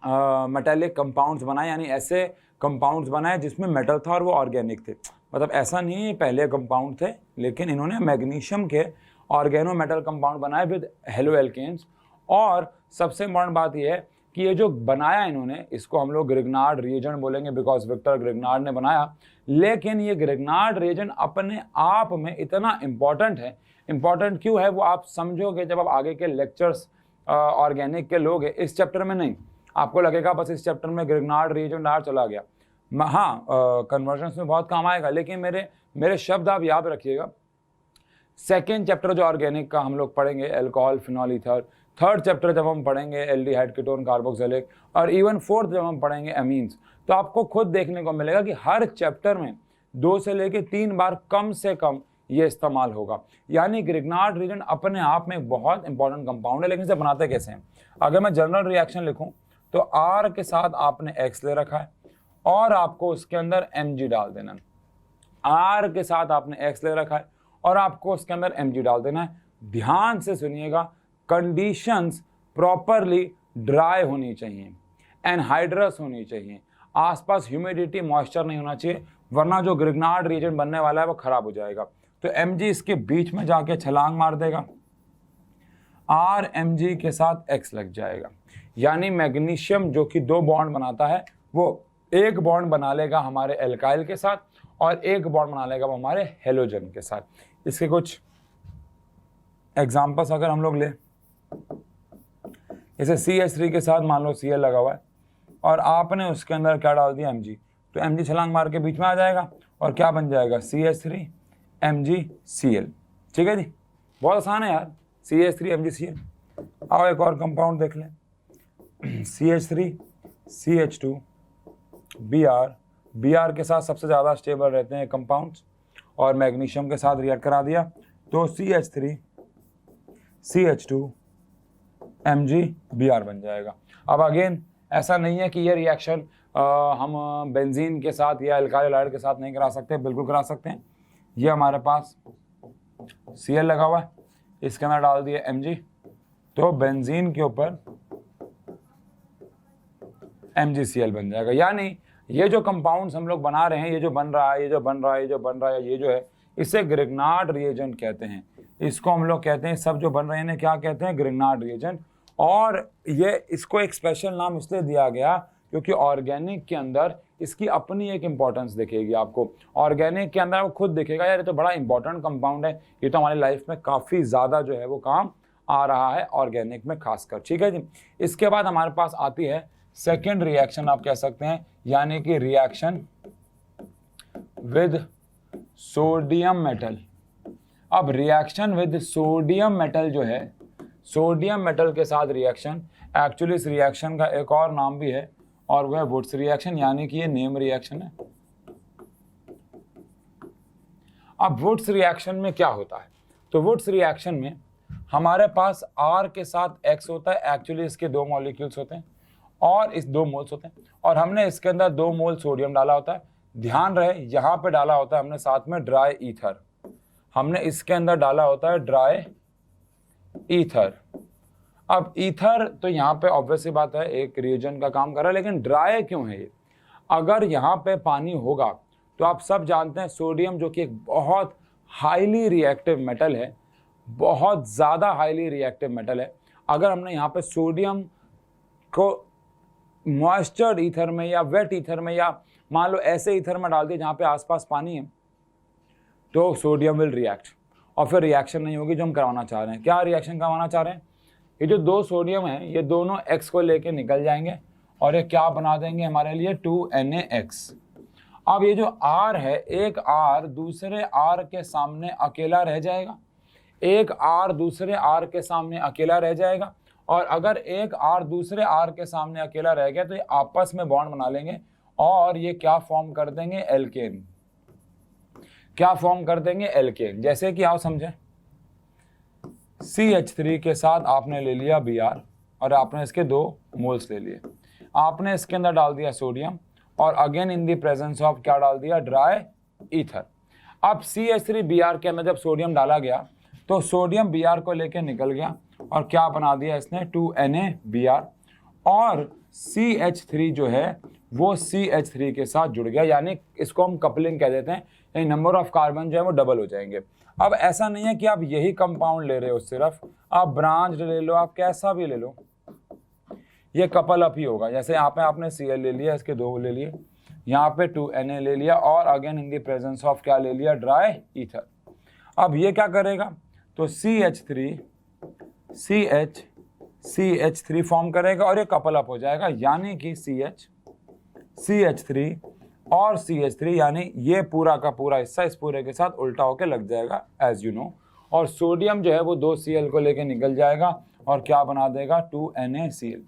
मेटेलिक कंपाउंड्स बनाए, यानी ऐसे कंपाउंड्स बनाए जिसमें मेटल था और वो ऑर्गेनिक थे। मतलब ऐसा नहीं है पहले कंपाउंड थे, लेकिन इन्होंने मैग्नीशियम के ऑर्गेनो मेटल कंपाउंड बनाए विद हेलो एल्केन्स। और सबसे इम्पॉर्टेंट बात यह है कि ये जो बनाया इन्होंने, इसको हम लोग ग्रिग्नार्ड रिएजेंट बोलेंगे, बिकॉज विक्टर ग्रिग्नार्ड ने बनाया। लेकिन ये ग्रिग्नार्ड रिएजेंट अपने आप में इतना इम्पॉर्टेंट है, इम्पॉर्टेंट क्यों है वो आप समझोगे जब आप आगे के लेक्चर्स ऑर्गेनिक के लोगे। इस चैप्टर में नहीं, आपको लगेगा बस इस चैप्टर में ग्रिग्नार्ड रिएजेंट आर चला गया। हाँ, कन्वर्जन्स में बहुत काम आएगा, लेकिन मेरे शब्द आप याद रखिएगा। सेकेंड चैप्टर जो ऑर्गेनिक का हम लोग पढ़ेंगे, alcohol, phenol, ether. Third chapter जब हम पढ़ेंगे एल्डिहाइड, कीटोन, कार्बोक्सिलिक, और इवन फोर्थ जब हम पढ़ेंगे एमीन्स, तो आपको खुद देखने को मिलेगा कि हर चैप्टर में 2 से लेकर 3 बार कम से कम ये इस्तेमाल होगा। यानी ग्रिग्नार्ड रिएजेंट अपने आप में एक बहुत इंपॉर्टेंट कंपाउंड है। लेकिन इसे बनाते कैसे हैं? अगर मैं जनरल रिएक्शन लिखूं तो R के साथ आपने X ले रखा है और आपको उसके अंदर Mg डाल देना है। R के साथ आपने X ले रखा है और आपको उसके अंदर Mg डाल देना है। ध्यान से सुनिएगा, कंडीशंस प्रॉपरली ड्राई होनी चाहिए, एनहाइड्रस होनी चाहिए, आसपास ह्यूमिडिटी, मॉइस्चर नहीं होना चाहिए, वरना जो ग्रिग्नार्ड रिएजेंट बनने वाला है वो खराब हो जाएगा। तो Mg इसके बीच में जाके छलांग मार देगा, R Mg के साथ X लग जाएगा। यानी मैग्नीशियम जो कि 2 बॉन्ड बनाता है वो एक बॉन्ड बना लेगा हमारे एल्काइल के साथ और एक बॉन्ड बना लेगा वो हमारे हेलोजन के साथ। इसके कुछ एग्जांपल्स अगर हम लोग ले, जैसे CH3 के साथ मान लो Cl लगा हुआ है और आपने उसके अंदर क्या डाल दिया, Mg, तो Mg छलांग मार के बीच में आ जाएगा और क्या बन जाएगा, CH3 MgCl। ठीक है जी, बहुत आसान है यार, CH3 MgCl। आओ एक और कंपाउंड देख लें, CH3 CH2 Br के साथ सबसे ज़्यादा स्टेबल रहते हैं कंपाउंड्स और मैग्नीशियम के साथ रिएक्ट करा दिया तो CH3 CH2 MgBr बन जाएगा। अब अगेन ऐसा नहीं है कि ये रिएक्शन हम बेंजीन के साथ या अल्काइल हैलाइड के साथ नहीं करा सकते, बिल्कुल करा सकते हैं। ये हमारे पास Cl लगा हुआ है, इसके अंदर डाल दिया Mg, तो बेंजीन के ऊपर MgCl बन जाएगा। यानी ये जो कंपाउंड्स हम लोग बना रहे हैं, ये जो बन रहा है, ये जो बन रहा है, ये जो बन रहा है, ये जो है, इसे ग्रिग्नार्ड रिएजेंट कहते हैं। इसको हम लोग कहते हैं, सब जो बन रहे हैं क्या कहते हैं, ग्रिग्नार्ड रिएजेंट। और ये इसको एक स्पेशल नाम इसलिए दिया गया क्योंकि ऑर्गेनिक के अंदर इसकी अपनी एक इंपॉर्टेंस दिखेगी आपको। ऑर्गेनिक के अंदर वो खुद दिखेगा, यार ये तो बड़ा इंपॉर्टेंट कंपाउंड है, ये तो हमारी लाइफ में काफ़ी ज़्यादा जो है वो काम आ रहा है ऑर्गेनिक में खासकर। ठीक है जी। इसके बाद हमारे पास आती है सेकेंड रिएक्शन, आप कह सकते हैं, यानी कि रिएक्शन विद सोडियम मेटल। अब रिएक्शन विद सोडियम मेटल जो है, सोडियम मेटल के साथ रिएक्शन, एक्चुअली इस रिएक्शन का एक और नाम भी है और वह वुड्स रिएक्शन, यानी कि ये नेम रिएक्शन है। अब वुड्स रिएक्शन में क्या होता है, तो वुड्स रिएक्शन में हमारे पास R के साथ X होता है, एक्चुअली इसके 2 मॉलिक्यूल्स होते हैं और इस 2 मोल्स होते हैं, और हमने इसके अंदर 2 मोल सोडियम डाला होता है। ध्यान रहे यहाँ पे डाला होता है हमने साथ में ड्राई ईथर, हमने इसके अंदर डाला होता है ड्राई ईथर। अब ईथर तो यहाँ पे ऑब्वियसली बात है एक रिएजेंट का काम कर रहा है, लेकिन ड्राई क्यों है ये? अगर यहाँ पे पानी होगा तो आप सब जानते हैं सोडियम जो कि एक बहुत हाईली रिएक्टिव मेटल है, बहुत ज़्यादा हाईली रिएक्टिव मेटल है। अगर हमने यहाँ पे सोडियम को मॉइस्चर्ड ईथर में या वेट ईथर में या मान लो ऐसे ईथर में डाल दिया जहाँ पे आसपास पानी है, तो सोडियम विल रिएक्ट और फिर रिएक्शन नहीं होगी जो हम करवाना चाह रहे हैं। क्या रिएक्शन करवाना चाह रहे हैं? ये जो 2 सोडियम है ये दोनों X को लेके निकल जाएंगे और ये क्या बना देंगे हमारे लिए 2NaX। अब ये जो R है, एक R दूसरे R के सामने अकेला रह जाएगा, एक R दूसरे R के सामने अकेला रह जाएगा, और अगर एक R दूसरे R के सामने अकेला रह गया तो ये आपस में बॉन्ड बना लेंगे और ये क्या फॉर्म कर देंगे, एल्केन। क्या फॉर्म कर देंगे, एल्केन। जैसे कि आप समझें, CH3 के साथ आपने ले लिया Br और आपने इसके 2 मोल्स ले लिए, आपने इसके अंदर डाल दिया सोडियम और again in the presence of क्या डाल दिया, ड्राई ईथर। अब CH3Br के अंदर जब सोडियम डाला गया तो सोडियम Br को लेके निकल गया और क्या बना दिया इसने, 2NaBr, और CH3 जो है वो CH3 के साथ जुड़ गया, यानी इसको हम कपलिंग कह देते हैं, यानी नंबर ऑफ कार्बन जो है वो डबल हो जाएंगे। अब ऐसा नहीं है कि आप यही कंपाउंड ले रहे हो, सिर्फ आप ब्रांच ले लो, आप कैसा भी ले लो, ये कपल अप ही होगा। जैसे यहाँ पे आपने Cl ले लिया, इसके 2 ले लिए, यहाँ पे 2Na ले लिया और again in the presence of क्या ले लिया, ड्राई ईथर। अब ये क्या करेगा, तो CH3 फॉर्म करेगा और ये कपल अप हो जाएगा, यानी कि CH3 और CH3, यानी ये पूरा का पूरा हिस्सा इस पूरे के साथ उल्टा होके लग जाएगा एज यू नो, और सोडियम जो है वो 2 Cl को लेके निकल जाएगा और क्या बना देगा, 2NaCl।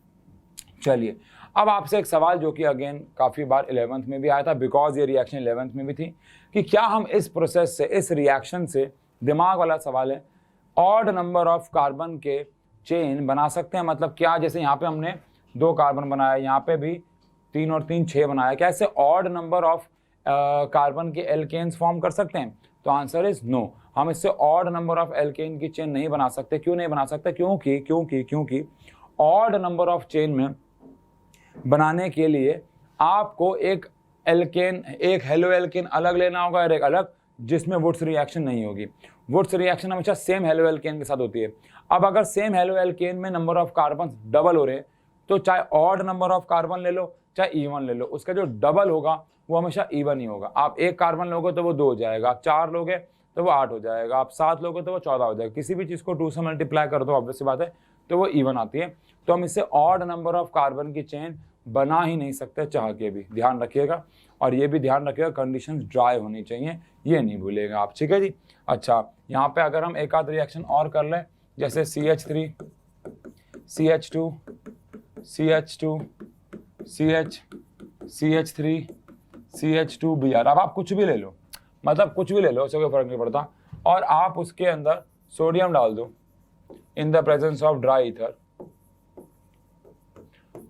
चलिए अब आपसे एक सवाल जो कि अगेन काफ़ी बार 11th में भी आया था, बिकॉज ये रिएक्शन 11th में भी थी, कि क्या हम इस प्रोसेस से, इस रिएक्शन से, दिमाग वाला सवाल है, ऑड नंबर ऑफ कार्बन के चेन बना सकते हैं? मतलब क्या, जैसे यहाँ पे हमने 2 कार्बन बनाया, यहाँ पे भी 3 और 3 6 बनाया, क्या ऐसे ऑड नंबर ऑफ कार्बन के एल्केन्स फॉर्म कर सकते हैं? तो आंसर इज नो, हम इससे ऑड नंबर ऑफ एल्केन की चेन नहीं बना सकते। क्यों नहीं बना सकते? क्योंकि ऑड नंबर ऑफ चेन में बनाने के लिए आपको एक एल्केन, एक हेलो एल्केन अलग लेना होगा और एक अलग, जिसमें वुड्स रिएक्शन नहीं होगी। वुड्स रिएक्शन हमेशा सेम हेलो एल्केन के साथ होती है। अब अगर सेम हेलो एल्केन में नंबर ऑफ कार्बन डबल हो रहे हैं तो चाहे ऑड नंबर ऑफ कार्बन ले लो चाहे इवन ले लो, उसका जो डबल होगा वो हमेशा इवन ही होगा। आप 1 कार्बन लोगे तो वो 2 हो जाएगा, आप 4 लोगे तो वो 8 हो जाएगा, आप 7 लोगे तो वो 14 हो जाएगा। किसी भी चीज़ को 2 से मल्टीप्लाई कर दो, ऑब्वियस सी बात है, तो वो इवन आती है। तो हम इससे ऑड नंबर ऑफ कार्बन की चेन बना ही नहीं सकते चाह के भी, ध्यान रखिएगा। और ये भी ध्यान रखिएगा कंडीशंस ड्राई होनी चाहिए, ये नहीं भूलिएगा आप, ठीक है जी। अच्छा, यहाँ पे अगर हम एक आध रिएक्शन और कर लें, जैसे CH3 CH2 CH2 CH3 CH2Br, अब आप कुछ भी ले लो, मतलब कुछ भी ले लो, उससे कोई फर्क नहीं पड़ता, और आप उसके अंदर सोडियम डाल दो in the presence of dry ether,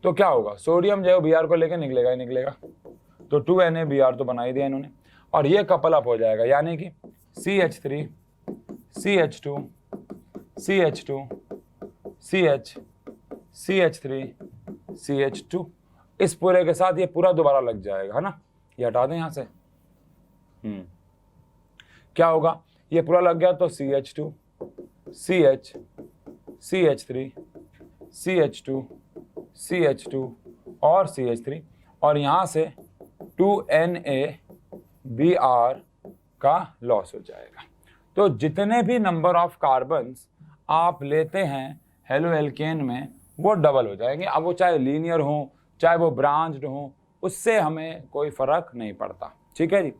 तो क्या होगा, सोडियम जो है Br को लेके निकलेगा ही निकलेगा। तो 2NaBr तो बना ही दिया इन्होंने, और ये कपल अप हो जाएगा, यानी कि CH3 CH2 CH2 CH CH3 CH2। इस पूरे के साथ ये पूरा दोबारा लग जाएगा, है ना, ये हटा दें यहाँ से। क्या होगा, ये पूरा लग गया तो CH2 CH CH3 CH2 CH2 और CH3, और यहाँ से 2NaBr का लॉस हो जाएगा। तो जितने भी नंबर ऑफ कार्बन्स आप लेते हैं हेलो एल्केन में वो डबल हो जाएंगे। अब वो चाहे लीनियर हो चाहे वो ब्रांच्ड हो, उससे हमें कोई फर्क नहीं पड़ता, ठीक है जी।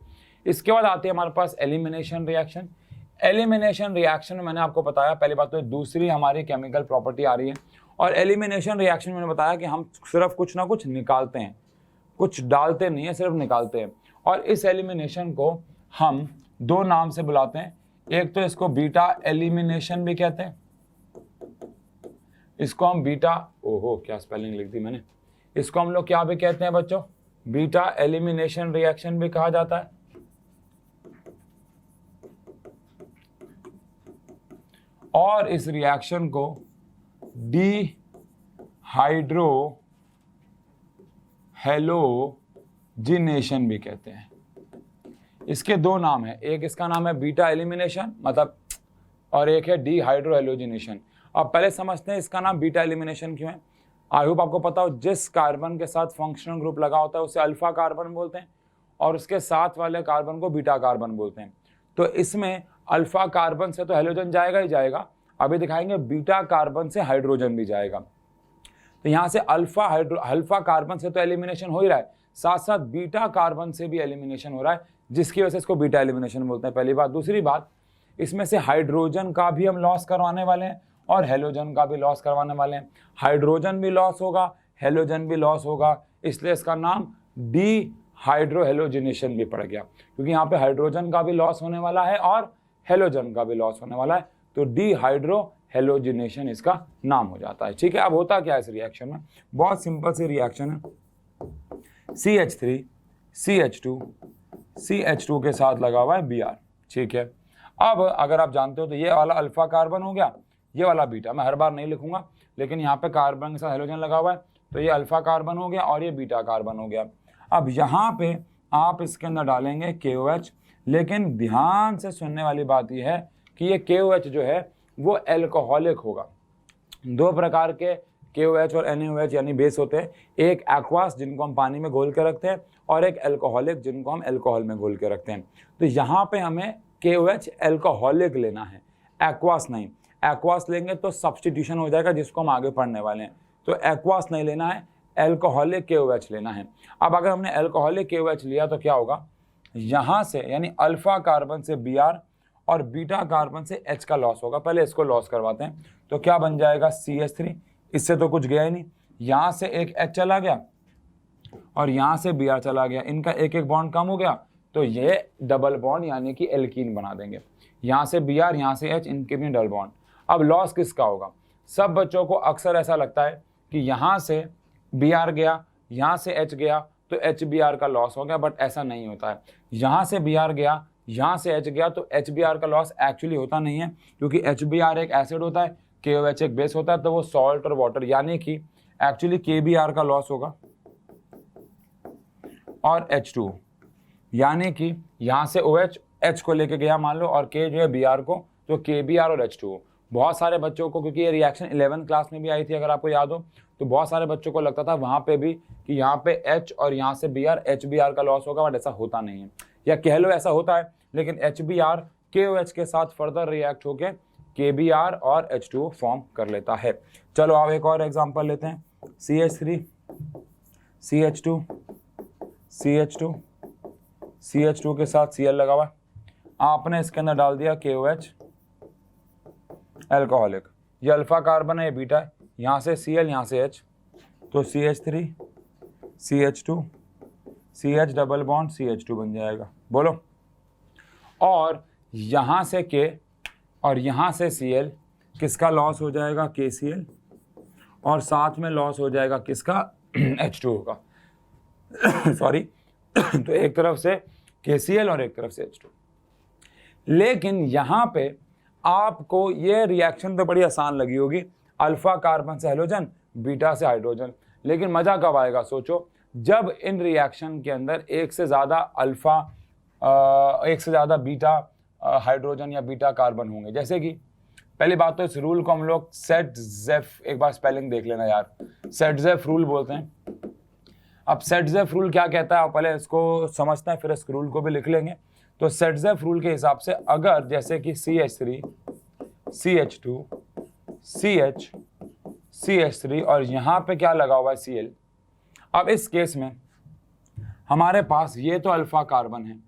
इसके बाद आती है हमारे पास एलिमिनेशन रिएक्शन। एलिमिनेशन रिएक्शन में मैंने आपको बताया, पहली बात तो दूसरी हमारी केमिकल प्रॉपर्टी आ रही है, और एलिमिनेशन रिएक्शन में मैंने बताया कि हम सिर्फ कुछ ना कुछ निकालते हैं, कुछ डालते नहीं है, सिर्फ निकालते हैं। और इस एलिमिनेशन को हम दो नाम से बुलाते हैं। एक तो इसको बीटा एलिमिनेशन भी कहते हैं, इसको हम बीटा, ओहो क्या स्पेलिंग लिख दी मैंने, इसको हम लोग क्या भी कहते हैं बच्चों, बीटा एलिमिनेशन रिएक्शन भी कहा जाता है। और इस रिएक्शन को डिहाइड्रो हैलोजिनेशन भी कहते हैं। इसके दो नाम है, एक इसका नाम है बीटा एलिमिनेशन मतलब, और एक है डिहाइड्रो हैलोजिनेशन। अब पहले समझते हैं इसका नाम बीटा एलिमिनेशन क्यों है। आई होप आपको पता हो, जिस कार्बन के साथ फंक्शनल ग्रुप लगा होता है उसे अल्फा कार्बन बोलते हैं, और उसके साथ वाले कार्बन को बीटा कार्बन बोलते हैं। तो इसमें अल्फा कार्बन से तो हैलोजन जाएगा ही जाएगा, अभी दिखाएंगे बीटा कार्बन से हाइड्रोजन भी जाएगा। तो यहाँ से अल्फा कार्बन से तो एलिमिनेशन हो ही रहा है, साथ साथ बीटा कार्बन से भी एलिमिनेशन हो रहा है, जिसकी वजह से इसको बीटा एलिमिनेशन बोलते हैं, पहली बात। दूसरी बात, इसमें से हाइड्रोजन का भी हम लॉस करवाने वाले हैं और हेलोजन का भी लॉस करवाने वाले हैं। हाइड्रोजन भी लॉस होगा, हेलोजन भी लॉस होगा, इसलिए इसका नाम डिहाइड्रो हैलोजिनेशन भी पड़ गया, क्योंकि यहाँ पे हाइड्रोजन का भी लॉस होने वाला है और हेलोजन का भी लॉस होने वाला है, तो डिहाइड्रो हैलोजिनेशन इसका नाम हो जाता है, ठीक है। अब होता क्या है इस रिएक्शन में, बहुत सिंपल सी रिएक्शन है। CH3 CH2 के साथ लगा हुआ है Br, ठीक है। अब अगर आप जानते हो तो ये वाला अल्फा कार्बन हो गया, ये वाला बीटा, मैं हर बार नहीं लिखूंगा, लेकिन यहाँ पे कार्बन के साथ हेलोजन लगा हुआ है, तो ये अल्फा कार्बन हो गया और ये बीटा कार्बन हो गया। अब यहाँ पे आप इसके अंदर डालेंगे KOH, लेकिन ध्यान से सुनने वाली बात यह है कि ये KOH जो है वो एल्कोहलिक होगा। दो प्रकार के KOH और NaOH यानी बेस होते हैं, एक एक्वास जिनको हम पानी में घोल के रखते हैं, और एक एल्कोहलिक जिनको हम एल्कोहल में घोल के रखते हैं। तो यहाँ पे हमें KOH एल्कोहलिक लेना है, एक्वास नहीं। एक्वास लेंगे तो सब्सटीट्यूशन हो जाएगा, जिसको हम आगे पढ़ने वाले हैं, तो एक्वास नहीं लेना है, एल्कोहलिक KOH लेना है। अब अगर हमने एल्कोहलिक KOH लिया तो क्या होगा, यहाँ से यानी अल्फा कार्बन से Br और बीटा कार्बन से H का लॉस होगा। पहले इसको लॉस करवाते हैं, तो क्या बन जाएगा CH3, इससे तो कुछ गया ही नहीं, यहाँ से एक H चला गया और यहाँ से Br चला गया, इनका एक एक बॉन्ड कम हो गया, तो ये डबल बॉन्ड यानी कि एल्कीन बना देंगे। यहाँ से Br, यहाँ से H, इनके भी डबल बॉन्ड। अब लॉस किसका होगा, सब बच्चों को अक्सर ऐसा लगता है कि यहाँ से Br गया, यहाँ से H गया तो HBr का लॉस हो गया, बट ऐसा नहीं होता है। यहाँ से Br गया, यहाँ से H गया तो HBr का लॉस एक्चुअली होता नहीं है, क्योंकि HBr एक एसिड होता है, KOH एक बेस होता है, तो वो सॉल्ट और वाटर, यानी कि एक्चुअली KBr का लॉस होगा और H2, यानी कि यहाँ से OH H को लेके गया मान लो, और K जो है Br को, तो KBr और H2। बहुत सारे बच्चों को, क्योंकि ये रिएक्शन 11th क्लास में भी आई थी अगर आपको याद हो, तो बहुत सारे बच्चों को लगता था वहाँ पे भी कि यहाँ पे H और यहाँ से Br, HBr का लॉस होगा, बट ऐसा होता नहीं है, या कह लो ऐसा होता है, लेकिन HBr KOH के साथ फर्दर रिएक्ट होके KBr और H2O फॉर्म कर लेता है। चलो अब एक और एग्जांपल लेते हैं, CH3 CH2 के साथ Cl लगा हुआ, आपने इसके अंदर डाल दिया KOH एल्कोहलिक, ये अल्फा कार्बन है, ये बीटा है, यहाँ से Cl, यहाँ से H, तो CH3 CH2 CH double bond CH2 बन जाएगा, बोलो। और यहाँ से K और यहाँ से Cl, किसका लॉस हो जाएगा, KCl, और साथ में लॉस हो जाएगा किसका, H2O का सॉरी तो एक तरफ से KCl और एक तरफ से H2। लेकिन यहाँ पे आपको ये रिएक्शन तो बड़ी आसान लगी होगी, अल्फा कार्बन से हेलोजन, बीटा से हाइड्रोजन, लेकिन मजा कब आएगा सोचो, जब इन रिएक्शन के अंदर एक से ज़्यादा अल्फा एक से ज़्यादा बीटा हाइड्रोजन या बीटा कार्बन होंगे। जैसे कि पहली बात तो इस रूल को हम लोग सेट-ज़ेफ, एक बार स्पेलिंग देख लेना यार, सेट-ज़ेफ रूल बोलते हैं। अब सेट-ज़ेफ रूल क्या कहता है, आप पहले इसको समझते हैं फिर इस रूल को भी लिख लेंगे। तो सेट-ज़ेफ रूल के हिसाब से अगर जैसे कि CH3 CH2 CH CH3 और यहाँ पे क्या लगा हुआ है Cl, अब इस केस में हमारे पास ये तो अल्फा कार्बन है,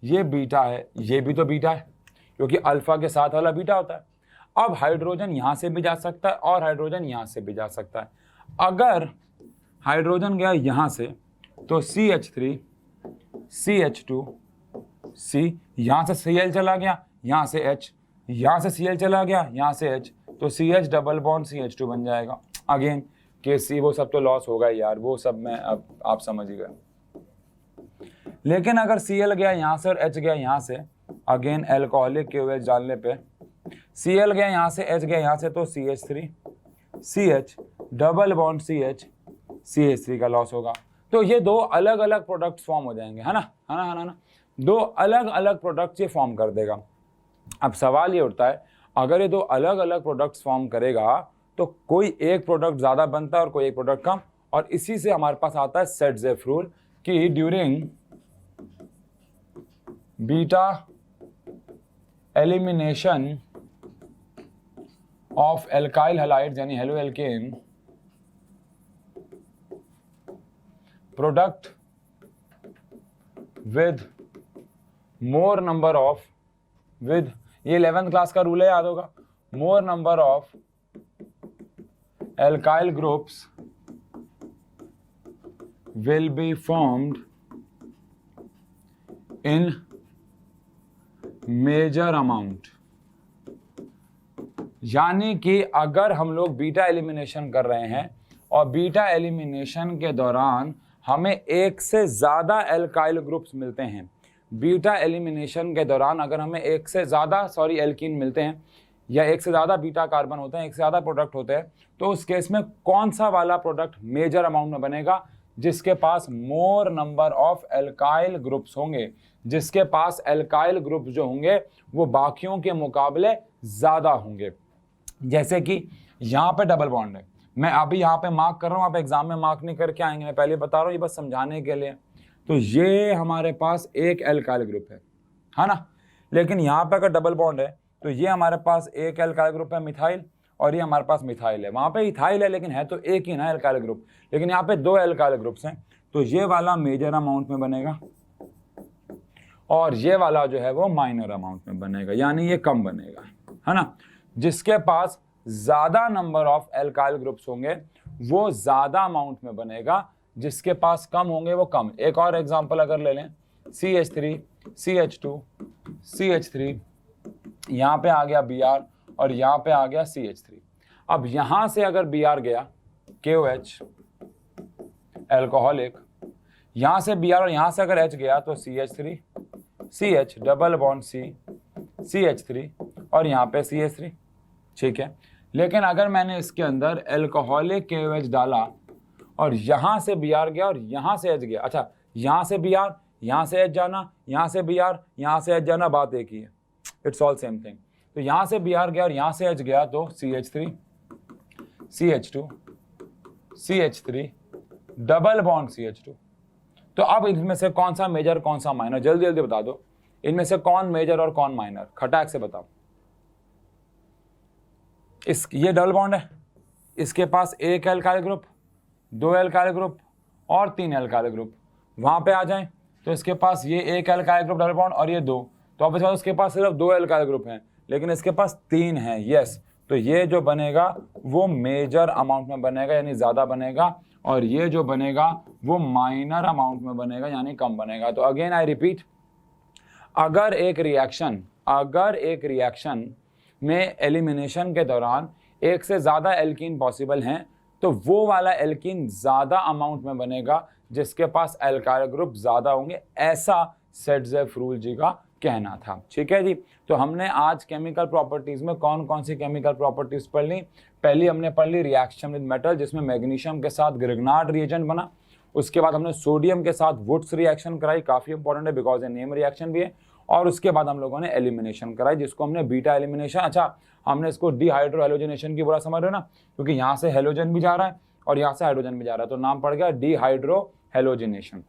ये बीटा है, ये भी तो बीटा है क्योंकि अल्फा के साथ वाला बीटा होता है। अब हाइड्रोजन यहाँ से भी जा सकता है और हाइड्रोजन यहाँ से भी जा सकता है। अगर हाइड्रोजन गया यहाँ से तो CH3 CH2 C, यहाँ से Cl चला गया, यहाँ से H, यहाँ से Cl चला गया, यहाँ से H, तो CH डबल बॉन्ड CH2 बन जाएगा। अगेन KC वो सब तो लॉस होगा यार, वो सब मैं अब आप समझ ही गए। लेकिन अगर Cl गया यहाँ से और H गया यहाँ से, अगेन एल्कोहलिक KOH डालने पे Cl गया यहाँ से, H गया यहाँ से, तो CH3 CH double bond CH CH3 का लॉस होगा। तो ये दो अलग अलग प्रोडक्ट्स फॉर्म हो जाएंगे, है ना। दो अलग अलग प्रोडक्ट्स ये फॉर्म कर देगा। अब सवाल ये उठता है, अगर ये दो अलग अलग प्रोडक्ट्स फॉर्म करेगा तो कोई एक प्रोडक्ट ज़्यादा बनता है और कोई एक प्रोडक्ट कम, और इसी से हमारे पास आता है सेट-ज़ेफ रूल कि during beta elimination of alkyl halides यानी halo alkane, product with more number of, with, ये 11th क्लास का रूल है, याद होगा, more number of alkyl groups will be formed in major amount. यानी कि अगर हम लोग बीटा एलिमिनेशन कर रहे हैं और बीटा एलिमिनेशन के दौरान हमें एक से ज़्यादा एल्काइल ग्रुप्स मिलते हैं, बीटा एलिमिनेशन के दौरान अगर हमें एक से ज़्यादा एल्कीन मिलते हैं या एक से ज़्यादा बीटा कार्बन होते हैं, एक से ज़्यादा प्रोडक्ट होते हैं, तो उस केस में कौन सा वाला प्रोडक्ट मेजर अमाउंट में बनेगा, जिसके पास more number of alkyl groups होंगे, जिसके पास एल्काइल ग्रुप्स जो होंगे वो बाकियों के मुकाबले ज़्यादा होंगे। जैसे कि यहाँ पे डबल बॉन्ड है, मैं अभी यहाँ पे मार्क कर रहा हूँ, आप एग्जाम में मार्क नहीं करके आएंगे, मैं पहले बता रहा हूँ, ये बस समझाने के लिए। तो ये हमारे पास एक एल्काइल ग्रुप है ना, लेकिन यहाँ पे अगर डबल बॉन्ड है तो ये हमारे पास एक एल्काइल ग्रुप है मिथाइल, और ये हमारे पास मिथाइल है, वहाँ पे इथाइल है लेकिन है तो एक ही ना एल्काइल ग्रुप, लेकिन यहाँ पे दो एल्काइल ग्रुप्स हैं, तो ये वाला मेजर अमाउंट में बनेगा और ये वाला जो है वो माइनर अमाउंट में बनेगा, यानी ये कम बनेगा, है ना। जिसके पास ज़्यादा नंबर ऑफ एल्काइल ग्रुप्स होंगे वो ज़्यादा अमाउंट में बनेगा, जिसके पास कम होंगे वो कम। एक और एग्जांपल अगर ले लें, CH3 CH2 CH3, यहाँ पे आ गया Br और यहाँ पे आ गया CH3। अब यहाँ से अगर Br गया KOH एल्कोहलिक, यहाँ से Br और यहाँ से अगर H गया तो CH3 CH double bond C CH3 और यहाँ पे CH3, ठीक है। लेकिन अगर मैंने इसके अंदर एल्कोहलिक KOH डाला और यहाँ से Br गया और यहाँ से H गया, अच्छा यहाँ से Br, यहाँ से H जाना, यहाँ से Br, यहाँ से H जाना, बात एक ही है, इट्स ऑल सेम थिंग। तो यहाँ से Br गया और यहाँ से H गया तो CH3 CH2 CH3 double bond CH2। तो अब इनमें से कौन सा मेजर कौन सा माइनर, जल्दी जल्दी बता दो, इनमें से कौन मेजर और कौन माइनर, खटाक से बताओ। ये डबल बॉन्ड है, इसके पास एक एल्काइल ग्रुप, दो एल्काइल ग्रुप और तीन एल्काइल ग्रुप, वहाँ पे आ जाएं तो इसके पास ये एक एल्काइल ग्रुप डबल बॉन्ड और ये दो, तो अब इसके पास सिर्फ दो एल्काइल ग्रुप हैं लेकिन इसके पास तीन हैं, यस। तो ये जो बनेगा वो मेजर अमाउंट में बनेगा यानी ज़्यादा बनेगा, और ये जो बनेगा वो माइनर अमाउंट में बनेगा यानी कम बनेगा। तो अगेन आई रिपीट, अगर एक रिएक्शन में एलिमिनेशन के दौरान एक से ज़्यादा एल्कीन पॉसिबल हैं तो वो वाला एल्कीन ज़्यादा अमाउंट में बनेगा जिसके पास एल्काइल ग्रुप ज़्यादा होंगे। ऐसा सेट-ज़ेफ रूल जी का कहना था। ठीक है जी। तो हमने आज केमिकल प्रॉपर्टीज में कौन कौन सी केमिकल प्रॉपर्टीज पढ़ ली। पहली हमने पढ़ ली रिएक्शन विद मेटल, जिसमें मैग्नीशियम के साथ ग्रिग्नार्ड रिएजेंट बना। उसके बाद हमने सोडियम के साथ वुड्स रिएक्शन कराई, काफी इंपॉर्टेंट है बिकॉज ये नेम रिएक्शन भी है। और उसके बाद हम लोगों ने एलिमिनेशन कराई, जिसको हमने बीटा एलिमिनेशन, अच्छा हमने इसको डिहाइड्रो हेलोजनेशन की बुरा समझ रहे हो ना, क्योंकि यहाँ से हेलोजन भी जा रहा है और यहाँ से हाइड्रोजन भी जा रहा है, तो नाम पड़ गया डिहाइड्रो हेलोजनेशन।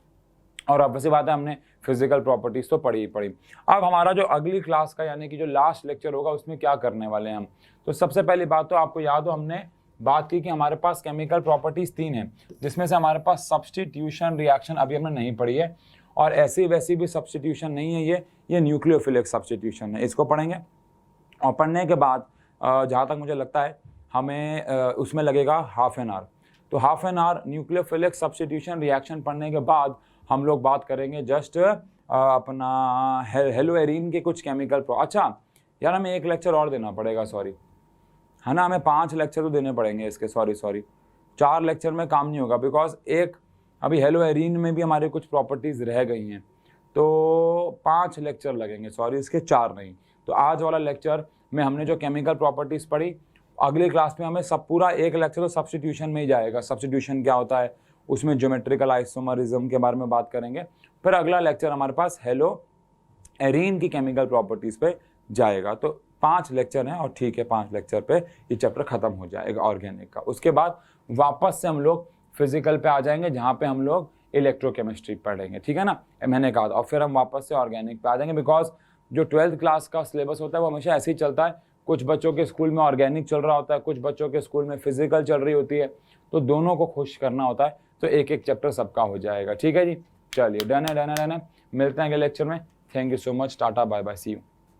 और अब वैसी बात है, हमने फिजिकल प्रॉपर्टीज तो पढ़ी ही पढ़ी। अब हमारा जो अगली क्लास का यानी कि जो लास्ट लेक्चर होगा उसमें क्या करने वाले हैं हम। तो सबसे पहली बात तो आपको याद हो, हमने बात की कि हमारे पास केमिकल प्रॉपर्टीज 3 हैं, जिसमें से हमारे पास सब्स्टिट्यूशन रिएक्शन अभी हमने नहीं पढ़ी है, और ऐसी वैसी भी सब्स्टिट्यूशन नहीं है, ये न्यूक्लियोफिलिक सब्स्टिट्यूशन है, इसको पढ़ेंगे। और पढ़ने के बाद जहाँ तक मुझे लगता है हमें उसमें लगेगा हाफ एन आवर। तो half an hour nucleophilic substitution reaction पढ़ने के बाद हम लोग बात करेंगे जस्ट अपना हेलोएरीन के कुछ केमिकल अच्छा यार हमें एक लेक्चर और देना पड़ेगा, सॉरी है ना, हमें 5 लेक्चर तो देने पड़ेंगे इसके, सॉरी 4 लेक्चर में काम नहीं होगा, बिकॉज एक अभी हेलोएरीन में भी हमारे कुछ प्रॉपर्टीज़ रह गई हैं, तो 5 लेक्चर लगेंगे, सॉरी इसके 4 नहीं। तो आज वाला लेक्चर में हमने जो केमिकल प्रॉपर्टीज़ पढ़ी, अगली क्लास में हमें सब पूरा एक लेक्चर तो सब्स्टिट्यूशन में ही जाएगा, सब्स्टिट्यूशन क्या होता है, उसमें ज्योमेट्रिकल आइसोमरिज्म के बारे में बात करेंगे। फिर अगला लेक्चर हमारे पास हेलोएरीन की केमिकल प्रॉपर्टीज़ पे जाएगा। तो 5 लेक्चर हैं और ठीक है, 5 लेक्चर पे ये चैप्टर खत्म हो जाएगा ऑर्गेनिक का। उसके बाद वापस से हम लोग फिजिकल पे आ जाएंगे, जहाँ पे हम लोग इलेक्ट्रोकेमिस्ट्री पढ़ेंगे, ठीक है ना, मैंने कहा था। और फिर हम वापस से ऑर्गेनिक पे आ जाएंगे, बिकॉज जो 12th क्लास का सिलेबस होता है वो हमेशा ऐसे ही चलता है। कुछ बच्चों के स्कूल में ऑर्गेनिक चल रहा होता है, कुछ बच्चों के स्कूल में फिजिकल चल रही होती है, तो दोनों को खुश करना होता है, तो एक एक चैप्टर सबका हो जाएगा। ठीक है जी, चलिए डन है। मिलते हैं अगले लेक्चर में। Thank you so much, tata bye bye, see you.